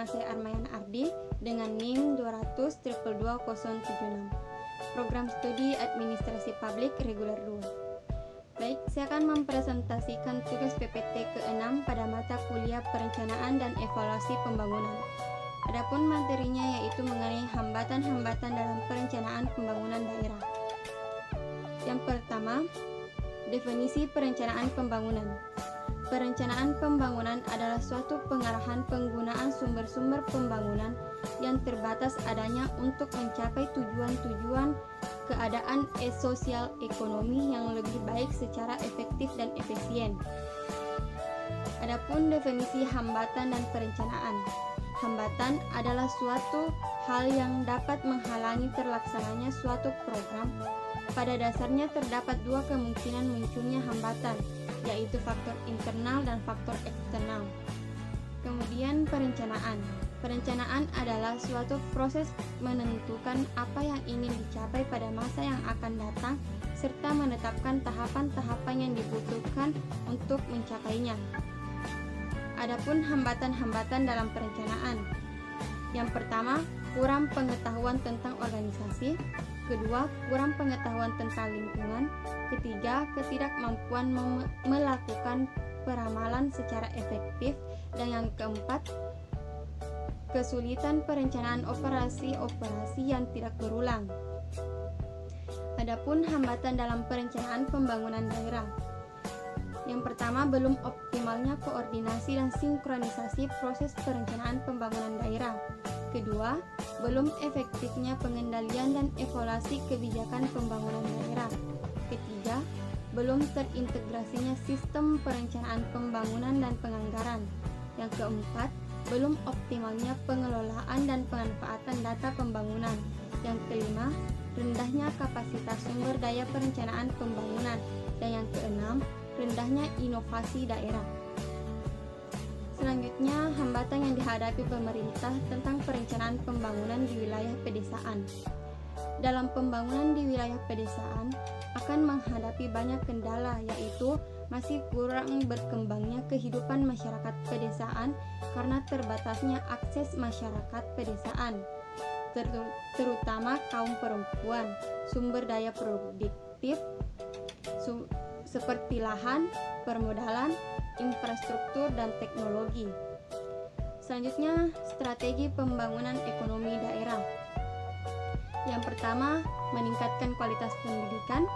Nama saya Armayana Ardi dengan NIM 200-222-076. Program Studi Administrasi Publik Reguler 2. Baik, saya akan mempresentasikan tugas PPT ke-6 pada mata kuliah Perencanaan dan Evaluasi Pembangunan. Adapun materinya yaitu mengenai hambatan-hambatan dalam perencanaan pembangunan daerah. Yang pertama, definisi perencanaan pembangunan. Perencanaan pembangunan adalah suatu pengarahan penggunaan sumber-sumber pembangunan yang terbatas adanya untuk mencapai tujuan-tujuan keadaan sosial ekonomi yang lebih baik secara efektif dan efisien. Adapun definisi hambatan dan perencanaan. Hambatan adalah suatu hal yang dapat menghalangi terlaksananya suatu program. Pada dasarnya terdapat dua kemungkinan munculnya hambatan, yaitu faktor internal dan faktor eksternal. Kemudian perencanaan. Perencanaan adalah suatu proses menentukan apa yang ingin dicapai pada masa yang akan datang serta menetapkan tahapan-tahapan yang dibutuhkan untuk mencapainya. Adapun hambatan-hambatan dalam perencanaan. Yang pertama, kurang pengetahuan tentang organisasi. Kedua, kurang pengetahuan tentang lingkungan. Ketiga, ketidakmampuan melakukan peramalan secara efektif. Dan yang keempat, kesulitan perencanaan operasi-operasi yang tidak berulang. Adapun hambatan dalam perencanaan pembangunan daerah. Yang pertama, belum optimalnya koordinasi dan sinkronisasi proses perencanaan pembangunan daerah. Kedua, belum efektifnya pengendalian dan evaluasi kebijakan pembangunan daerah. Ketiga, belum terintegrasinya sistem perencanaan pembangunan dan penganggaran. Yang keempat, belum optimalnya pengelolaan dan pemanfaatan data pembangunan. Yang kelima, rendahnya kapasitas sumber daya perencanaan pembangunan. Dan yang keenam, rendahnya inovasi daerah. Selanjutnya, hambatan yang dihadapi pemerintah tentang perencanaan pembangunan di wilayah pedesaan. Dalam pembangunan di wilayah pedesaan akan menghadapi banyak kendala, yaitu masih kurang berkembangnya kehidupan masyarakat pedesaan karena terbatasnya akses masyarakat pedesaan, terutama kaum perempuan, sumber daya produktif, seperti lahan, permodalan, infrastruktur, dan teknologi. Selanjutnya, strategi pembangunan ekonomi daerah. Yang pertama, meningkatkan kualitas pendidikan.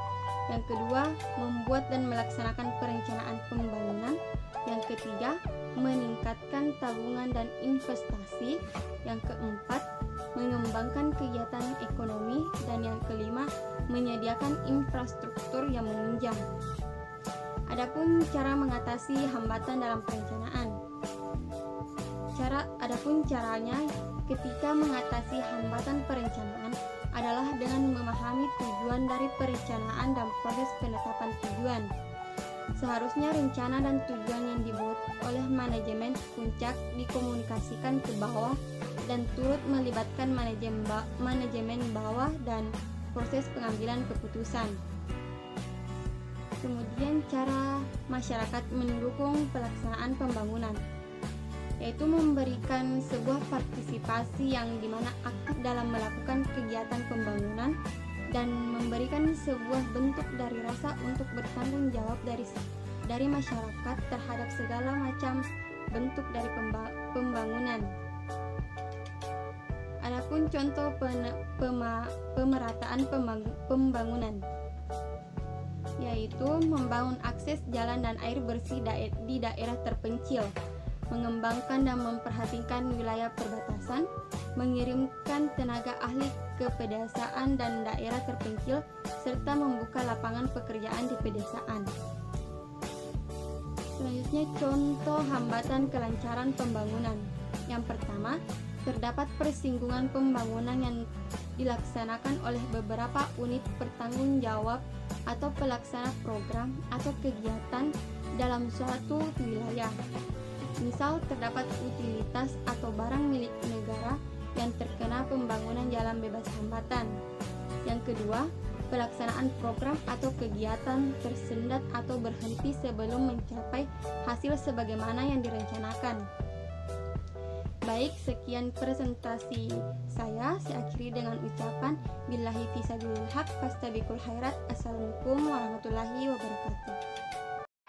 Yang kedua, membuat dan melaksanakan perencanaan pembangunan. Yang ketiga, meningkatkan tabungan dan investasi. Yang keempat, mengembangkan kegiatan ekonomi. Dan yang kelima, menyediakan infrastruktur yang menunjang. Adapun cara mengatasi hambatan dalam perencanaan. Adapun caranya ketika mengatasi hambatan perencanaan adalah dengan memahami tujuan dari perencanaan dan proses penetapan tujuan. Seharusnya rencana dan tujuan yang dibuat oleh manajemen puncak dikomunikasikan ke bawah dan turut melibatkan manajemen bawah dan proses pengambilan keputusan. Kemudian cara masyarakat mendukung pelaksanaan pembangunan, yaitu memberikan sebuah partisipasi yang dimana aktif dalam melakukan kegiatan pembangunan dan memberikan sebuah bentuk dari rasa untuk bertanggung jawab dari masyarakat terhadap segala macam bentuk dari pembangunan. Adapun contoh pemerataan pembangunan, yaitu membangun akses jalan dan air bersih di daerah terpencil, mengembangkan dan memperhatikan wilayah perbatasan, mengirimkan tenaga ahli ke pedesaan dan daerah terpencil, serta membuka lapangan pekerjaan di pedesaan. Selanjutnya, contoh hambatan kelancaran pembangunan. Yang pertama, terdapat persinggungan pembangunan yang dilaksanakan oleh beberapa unit bertanggung jawab atau pelaksana program atau kegiatan dalam suatu wilayah. Misal, terdapat utilitas atau barang milik negara yang terkena pembangunan jalan bebas hambatan. Yang kedua, pelaksanaan program atau kegiatan tersendat atau berhenti sebelum mencapai hasil sebagaimana yang direncanakan. Baik, sekian presentasi saya. Saya akhiri dengan ucapan billahi fisabilil haq fastabiqul khairat. Assalamualaikum warahmatullahi wabarakatuh.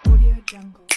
Audio Jungle.